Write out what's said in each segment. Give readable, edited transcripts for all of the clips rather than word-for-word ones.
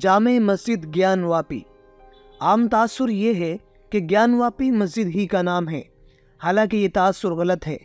جامع مسجد گیان واپی۔ عام تاثر یہ ہے کہ گیان واپی مسجد ہی کا نام ہے، حالانکہ یہ تاثر غلط ہے۔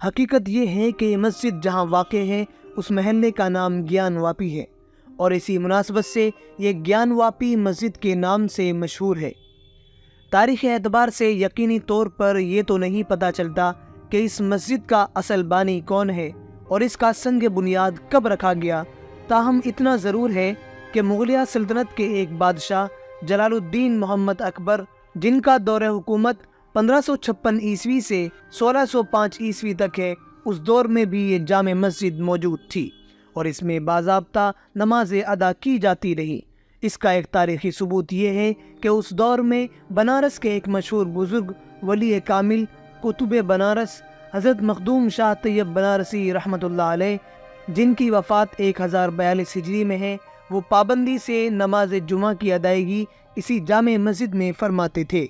حقیقت یہ ہے کہ یہ مسجد جہاں واقع ہے اس محلے کا نام گیان واپی ہے، اور اسی مناسبت سے یہ گیان واپی مسجد کے نام سے مشہور ہے۔ تاریخی اعتبار سے یقینی طور پر یہ تو نہیں پتہ چلتا کہ اس مسجد کا اصل بانی کون ہے اور اس کا سنگ بنیاد کب رکھا گیا، تاہم اتنا ضرور ہے کہ مغلیہ سلطنت کے ایک بادشاہ جلال الدین محمد اکبر، جن کا دور حکومت 1556 عیسوی سے 1605 عیسوی تک ہے، اس دور میں بھی یہ جامع مسجد موجود تھی اور اس میں باضابطہ نمازیں ادا کی جاتی رہی۔ اس کا ایک تاریخی ثبوت یہ ہے کہ اس دور میں بنارس کے ایک مشہور بزرگ ولی کامل قطب بنارس حضرت مخدوم شاہ طیب بنارسی رحمۃ اللہ علیہ، جن کی وفات 1042 ہجری میں ہے، وہ پابندی سے نماز جمعہ کی ادائیگی اسی جامع مسجد میں فرماتے تھے۔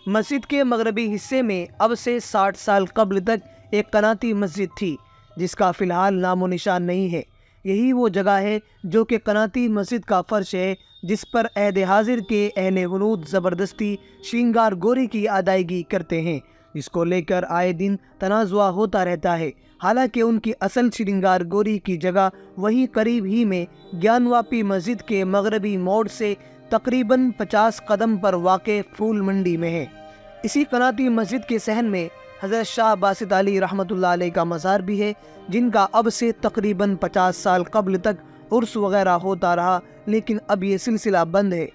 مسجد کے مغربی حصے میں اب سے 60 سال قبل تک ایک قناتی مسجد تھی، جس کا فی الحال نام و نشان نہیں ہے۔ یہی وہ جگہ ہے جو کہ قناتی مسجد کا فرش ہے، جس پر عہد حاضر کے اہل ہنود زبردستی شرنگار گوری کی ادائیگی کرتے ہیں، جس کو لے کر آئے دن تنازع ہوتا رہتا ہے۔ حالانکہ ان کی اصل شرنگار گوری کی جگہ وہیں قریب ہی میں گیان واپی مسجد کے مغربی موڑ سے تقریباً 50 قدم پر واقع پھول منڈی میں ہے۔ اسی قناتی مسجد کے صحن میں حضرت شاہ باسط علی رحمۃ اللہ علیہ کا مزار بھی ہے، جن کا اب سے تقریباً 50 سال قبل تک عرس وغیرہ ہوتا رہا، لیکن اب یہ سلسلہ بند ہے۔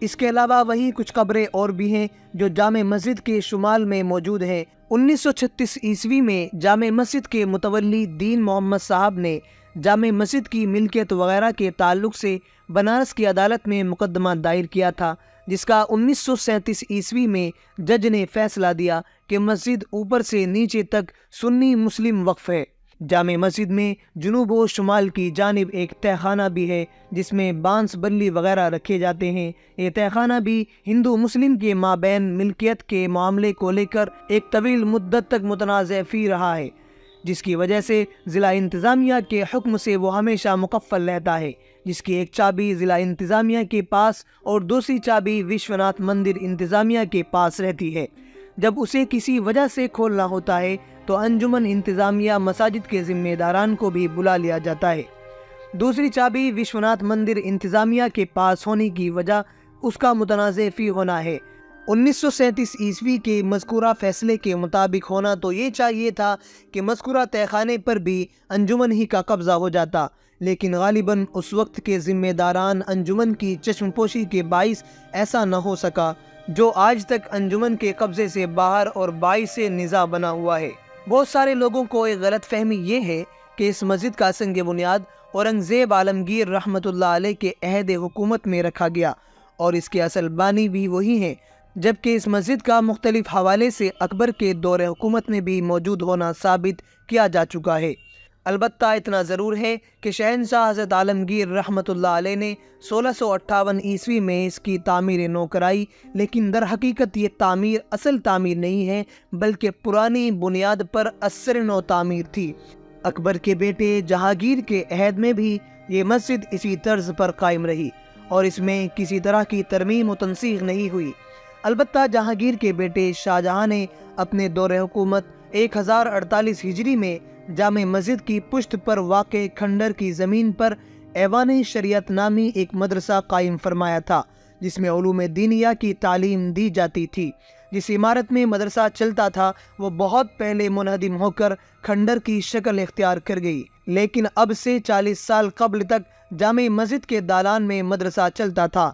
اس کے علاوہ وہیں کچھ قبریں اور بھی ہیں جو جامع مسجد کے شمال میں موجود ہیں۔ 1936 عیسوی میں جامع مسجد کے متولی دین محمد صاحب نے جامع مسجد کی ملکیت وغیرہ کے تعلق سے بنارس کی عدالت میں مقدمہ دائر کیا تھا، جس کا 1937 عیسوی میں جج نے فیصلہ دیا کہ مسجد اوپر سے نیچے تک سنی مسلم وقف ہے۔ جامع مسجد میں جنوب و شمال کی جانب ایک تہہ خانہ بھی ہے، جس میں بانس بلی وغیرہ رکھے جاتے ہیں۔ یہ تہہ خانہ بھی ہندو مسلم کے مابین ملکیت کے معاملے کو لے کر ایک طویل مدت تک متنازع فی رہا ہے، جس کی وجہ سے ضلع انتظامیہ کے حکم سے وہ ہمیشہ مکفل رہتا ہے، جس کی ایک چابی ضلع انتظامیہ کے پاس اور دوسری چابی وشوناتھ مندر انتظامیہ کے پاس رہتی ہے۔ جب اسے کسی وجہ سے کھولنا ہوتا ہے تو انجمن انتظامیہ مساجد کے ذمہ داران کو بھی بلا لیا جاتا ہے۔ دوسری چابی وشوناتھ مندر انتظامیہ کے پاس ہونے کی وجہ اس کا متنازع فی ہونا ہے۔ 1937 عیسوی کے مذکورہ فیصلے کے مطابق ہونا تو یہ چاہیے تھا کہ مذکورہ تہہ خانے پر بھی انجمن ہی کا قبضہ ہو جاتا، لیکن غالباً اس وقت کے ذمہ داران انجمن کی چشم پوشی کے باعث ایسا نہ ہو سکا، جو آج تک انجمن کے قبضے سے باہر اور باعث نزاع بنا ہوا ہے۔ بہت سارے لوگوں کو ایک غلط فہمی یہ ہے کہ اس مسجد کا سنگ بنیاد اورنگزیب عالمگیر رحمۃ اللہ علیہ کے عہد حکومت میں رکھا گیا اور اس کے اصل بانی بھی وہی ہیں، جبکہ اس مسجد کا مختلف حوالے سے اکبر کے دور حکومت میں بھی موجود ہونا ثابت کیا جا چکا ہے۔ البتہ اتنا ضرور ہے کہ شہنشاہ حضرت عالمگیر رحمۃ اللہ علیہ نے 1658 عیسوی میں اس کی تعمیر نو کرائی، لیکن در حقیقت یہ تعمیر اصل تعمیر نہیں ہے، بلکہ پرانی بنیاد پر اثر نو تعمیر تھی۔ اکبر کے بیٹے جہانگیر کے عہد میں بھی یہ مسجد اسی طرز پر قائم رہی اور اس میں کسی طرح کی ترمیم و تنسیخ نہیں ہوئی۔ البتہ جہانگیر کے بیٹے شاہ جہاں نے اپنے دور حکومت 1048 ہجری میں جامع مسجد کی پشت پر واقع کھنڈر کی زمین پر ایوان شریعت نامی ایک مدرسہ قائم فرمایا تھا، جس میں علوم دینیہ کی تعلیم دی جاتی تھی۔ جس عمارت میں مدرسہ چلتا تھا وہ بہت پہلے منہدم ہو کر کھنڈر کی شکل اختیار کر گئی، لیکن اب سے 40 سال قبل تک جامع مسجد کے دالان میں مدرسہ چلتا تھا۔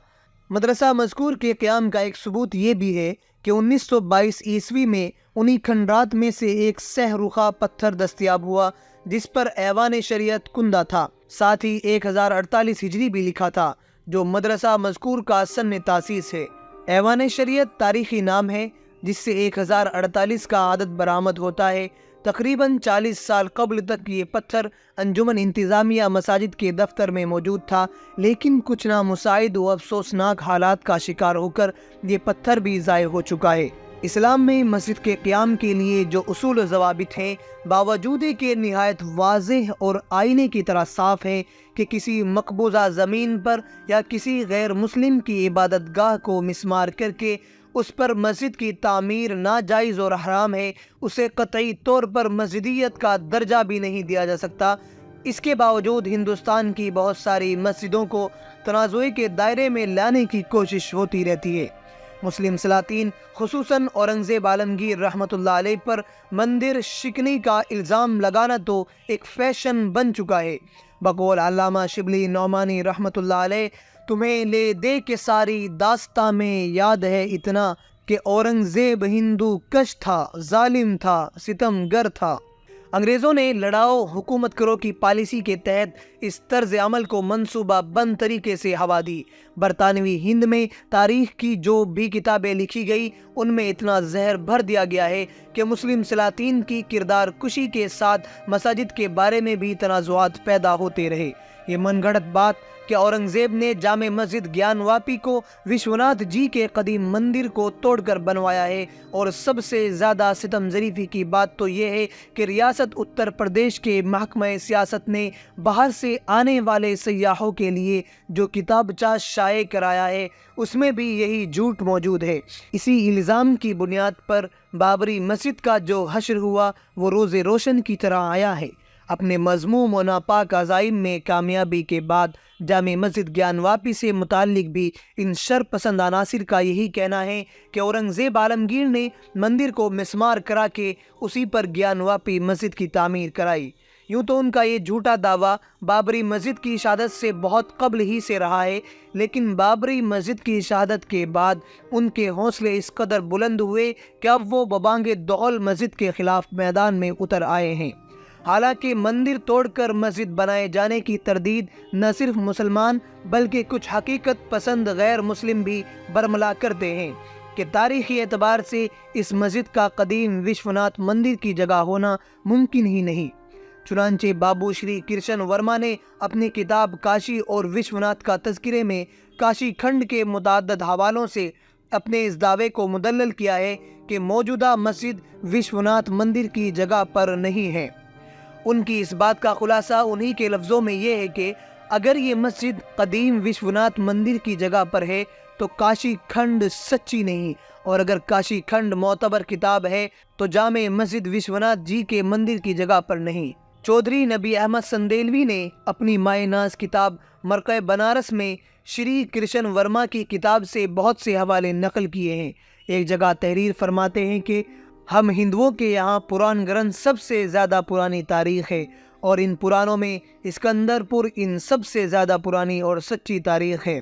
مدرسہ مذکور کے قیام کا ایک ثبوت یہ بھی ہے کہ 1922 عیسوی میں انہی کھنڈرات میں سے ایک سہ رخا پتھر دستیاب ہوا جس پر ایوان شریعت کندہ تھا، ساتھ ہی 1048 ہجری بھی لکھا تھا، جو مدرسہ مذکور کا سن تاسیس ہے۔ ایوان شریعت تاریخی نام ہے جس سے 1048 کا عدد برآمد ہوتا ہے۔ تقریباً 40 سال قبل تک یہ پتھر انجمن انتظامیہ مساجد کے دفتر میں موجود تھا، لیکن کچھ نامساعد و افسوسناک حالات کا شکار ہو کر یہ پتھر بھی ضائع ہو چکا ہے۔ اسلام میں مسجد کے قیام کے لیے جو اصول و ضوابط ہیں، باوجود کہ نہایت واضح اور آئینے کی طرح صاف ہے کہ کسی مقبوضہ زمین پر یا کسی غیر مسلم کی عبادت گاہ کو مسمار کر کے اس پر مسجد کی تعمیر ناجائز اور حرام ہے، اسے قطعی طور پر مسجدیت کا درجہ بھی نہیں دیا جا سکتا۔ اس کے باوجود ہندوستان کی بہت ساری مسجدوں کو تنازع کے دائرے میں لانے کی کوشش ہوتی رہتی ہے۔ مسلم سلاطین خصوصاً اورنگزیب عالمگیر رحمۃ اللہ علیہ پر مندر شکنی کا الزام لگانا تو ایک فیشن بن چکا ہے۔ بقول علامہ شبلی نعمانی رحمۃ اللہ علیہ، تمہیں لے دے کے ساری داستاں میں یاد ہے اتنا کہ اورنگزیب ہندو کش تھا، ظالم تھا، ستم گر تھا۔ انگریزوں نے لڑاؤ حکومت کرو کی پالیسی کے تحت اس طرز عمل کو منصوبہ بند طریقے سے ہوا دی۔ برطانوی ہند میں تاریخ کی جو بھی کتابیں لکھی گئی ان میں اتنا زہر بھر دیا گیا ہے کہ مسلم سلاطین کی کردار کشی کے ساتھ مساجد کے بارے میں بھی تنازعات پیدا ہوتے رہے۔ یہ من گھڑت بات کہ اورنگزیب نے جامع مسجد گیان واپی کو وشوناتھ جی کے قدیم مندر کو توڑ کر بنوایا ہے، اور سب سے زیادہ ستم ظریفی کی بات تو یہ ہے کہ ریاست اتر پردیش کے محکمہ سیاست نے باہر سے آنے والے سیاحوں کے لیے جو کتابچہ شائع کرایا ہے اس میں بھی یہی جھوٹ موجود ہے۔ اسی الزام کی بنیاد پر بابری مسجد کا جو حشر ہوا وہ روز روشن کی طرح آیا ہے۔ اپنے مذموم و ناپاک عزائم میں کامیابی کے بعد جامع مسجد گیان واپی سے متعلق بھی ان شر پسند عناصر کا یہی کہنا ہے کہ اورنگزیب عالمگیر نے مندر کو مسمار کرا کے اسی پر گیان واپی مسجد کی تعمیر کرائی۔ یوں تو ان کا یہ جھوٹا دعویٰ بابری مسجد کی شہادت سے بہت قبل ہی سے رہا ہے، لیکن بابری مسجد کی شہادت کے بعد ان کے حوصلے اس قدر بلند ہوئے کہ اب وہ ببانگ دہل مسجد کے خلاف میدان میں اتر آئے ہیں۔ حالانکہ مندر توڑ کر مسجد بنائے جانے کی تردید نہ صرف مسلمان بلکہ کچھ حقیقت پسند غیر مسلم بھی برملا کرتے ہیں کہ تاریخی اعتبار سے اس مسجد کا قدیم وشوناتھ مندر کی جگہ ہونا ممکن ہی نہیں۔ چنانچہ بابو شری کرشن ورما نے اپنی کتاب کاشی اور وشوناتھ کا تذکرے میں کاشی کھنڈ کے متعدد حوالوں سے اپنے اس دعوے کو مدلل کیا ہے کہ موجودہ مسجد وشوناتھ مندر کی جگہ پر نہیں ہے۔ ان کی اس بات کا خلاصہ انہی کے لفظوں میں یہ ہے کہ اگر یہ مسجد قدیم وشوناتھ مندر کی جگہ پر ہے تو کاشی کھنڈ سچی نہیں، اور اگر کاشی کھنڈ معتبر کتاب ہے تو جامع مسجد وشوناتھ جی کے مندر کی جگہ پر نہیں۔ چودھری نبی احمد سندیلوی نے اپنی مائے ناز کتاب مرقع بنارس میں شری کرشن ورما کی کتاب سے بہت سے حوالے نقل کیے ہیں۔ ایک جگہ تحریر فرماتے ہیں کہ ہم ہندوؤں کے یہاں پران گرنتھ سب سے زیادہ پرانی تاریخ ہے، اور ان پرانوں میں اسکندر پور ان سب سے زیادہ پرانی اور سچی تاریخ ہے۔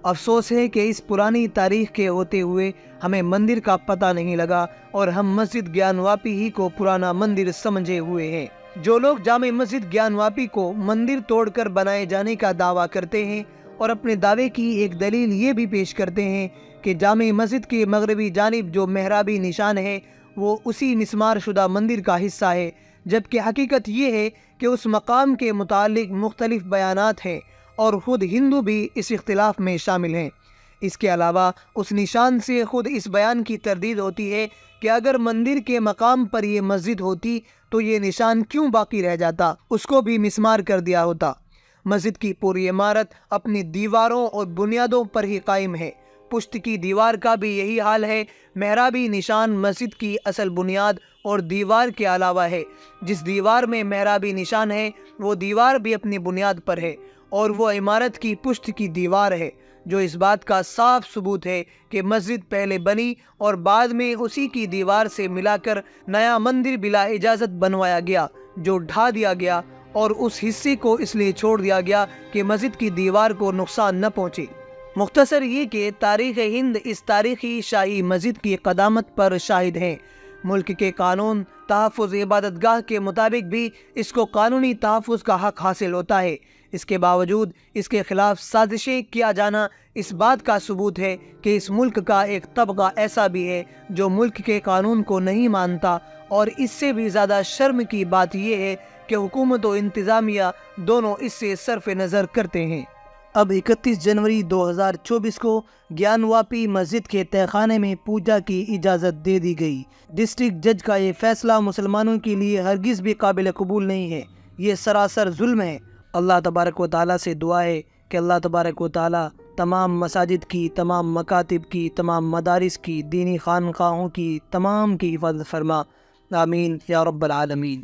افسوس ہے کہ اس پرانی تاریخ کے ہوتے ہوئے ہمیں مندر کا پتہ نہیں لگا اور ہم مسجد گیان واپی ہی کو پرانا مندر سمجھے ہوئے ہیں۔ جو لوگ جامع مسجد گیان واپی کو مندر توڑ کر بنائے جانے کا دعویٰ کرتے ہیں اور اپنے دعوے کی ایک دلیل یہ بھی پیش کرتے ہیں کہ جامع مسجد کی مغربی جانب جو محرابی نشان ہے وہ اسی مسمار شدہ مندر کا حصہ ہے، جبکہ حقیقت یہ ہے کہ اس مقام کے متعلق مختلف بیانات ہیں اور خود ہندو بھی اس اختلاف میں شامل ہیں۔ اس کے علاوہ اس نشان سے خود اس بیان کی تردید ہوتی ہے کہ اگر مندر کے مقام پر یہ مسجد ہوتی تو یہ نشان کیوں باقی رہ جاتا، اس کو بھی مسمار کر دیا ہوتا۔ مسجد کی پوری عمارت اپنی دیواروں اور بنیادوں پر ہی قائم ہے۔ پشت کی دیوار کا بھی یہی حال ہے۔ محرابی نشان مسجد کی اصل بنیاد اور دیوار کے علاوہ ہے۔ جس دیوار میں محرابی نشان ہے وہ دیوار بھی اپنی بنیاد پر ہے، اور وہ عمارت کی پشت کی دیوار ہے، جو اس بات کا صاف ثبوت ہے کہ مسجد پہلے بنی اور بعد میں اسی کی دیوار سے ملا کر نیا مندر بلا اجازت بنوایا گیا، جو ڈھا دیا گیا اور اس حصے کو اس لیے چھوڑ دیا گیا کہ مسجد کی دیوار کو نقصان نہ پہنچے۔ مختصر یہ کہ تاریخ ہند اس تاریخی شاہی مسجد کی قدامت پر شاہد ہے۔ ملک کے قانون تحفظ عبادت گاہ کے مطابق بھی اس کو قانونی تحفظ کا حق حاصل ہوتا ہے۔ اس کے باوجود اس کے خلاف سازشیں کیا جانا اس بات کا ثبوت ہے کہ اس ملک کا ایک طبقہ ایسا بھی ہے جو ملک کے قانون کو نہیں مانتا، اور اس سے بھی زیادہ شرم کی بات یہ ہے کہ حکومت و انتظامیہ دونوں اس سے صرف نظر کرتے ہیں۔ اب 31 جنوری 2024 کو گیان واپی مسجد کے تہخانے میں پوجا کی اجازت دے دی گئی۔ ڈسٹرکٹ جج کا یہ فیصلہ مسلمانوں کے لیے ہرگز بھی قابل قبول نہیں ہے، یہ سراسر ظلم ہے۔ اللہ تبارک و تعالیٰ سے دعا ہے کہ اللہ تبارک و تعالیٰ تمام مساجد کی، تمام مکاتب کی، تمام مدارس کی، دینی خانقاہوں کی تمام کی حفاظت فرما، آمین یا رب العالمین۔